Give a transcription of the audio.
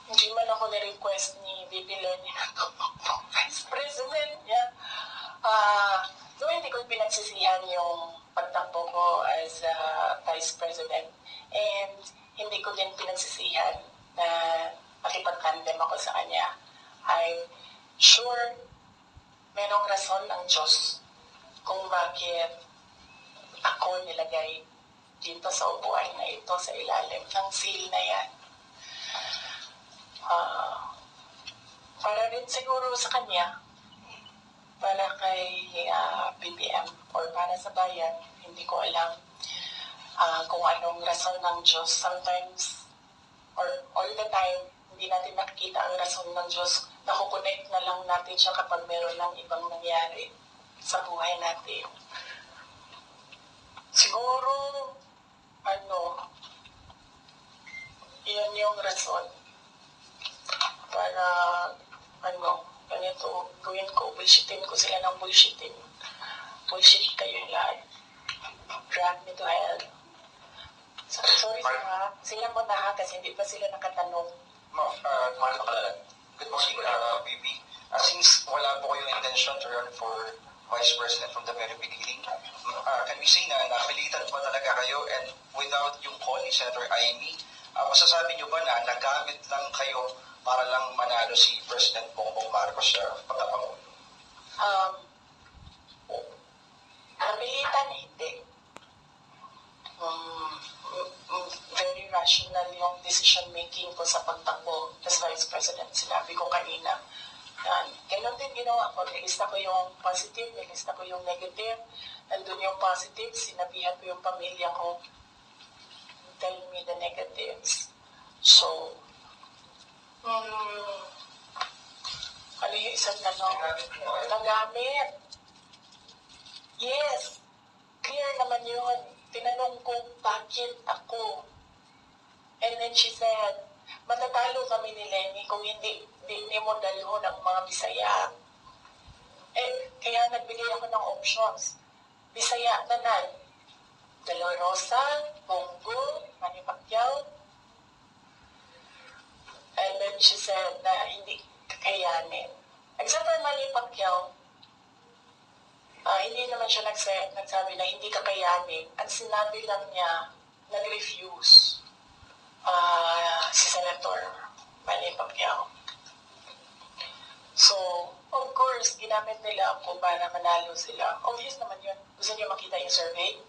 Hindi man ako na-request ni VP Lenny na tumakbo Vice President niya. So hindi ko pinagsisihan yung pagtakbo ko as Vice President. And hindi ko din pinagsisihan na makipag-tandem ako sa kanya. I'm sure merong rason ng Diyos kung bakit ako nilagay dito sa upuan na ito, sa ilalim ng seal na yan. Para rin siguro sa kanya, para kay BBM or para sa bayan, hindi ko alam kung anong rason ng Diyos. Sometimes, or all the time, hindi natin nakikita ang rason ng Diyos. Nakukonect na lang natin siya kapag meron ng ibang nangyari sa buhay natin. Siguro, iyan yung rason para, ganito, gawin ko, bullshitin ko sila ng bullshitin. Bullshit kayong lahat. Drag me to hell. Sorry sila mo na kasi hindi pa sila nakatanong. Good morning, VP. Since wala po kayong intention to run for Vice President from the very beginning, can we say na napilitan pa talaga kayo and without yung call ni Senator Amy, masasabi nyo ba na nagamit lang kayo para lang manalo si President Bongbong Marcos sa pagkapangulo? Napilitan, hindi. Very rational yung decision making ko sa pagtakbo as Vice President. Sinabi ko kanina. Ganon din ginawa ko. Nilista ko yung positive, nilista ko yung negative. Nandun yung positive, sinabihan ko yung pamilya ko, tell me the negatives. So, ano yung isang nagamit? Yes, clear naman yun. Tinanong ko, bakit ako? And then she said, matatalo kami ni Lenny kung hindi mo dalho ng mga Bisaya. Kaya nagbigay ako ng options. Bisaya tanan. De La Rosa, Bongo, Manny Pacquiao. And then she said na hindi kakayanin. Except for Manny Pacquiao, hindi naman siya nagsabi na hindi kakayanin. Ang sinabi lang niya, nag-refuse si Senator Manny Pacquiao. So, of course, ginamit nila ako para manalo sila. Obvious naman yun. Gusto niyo makita yung survey?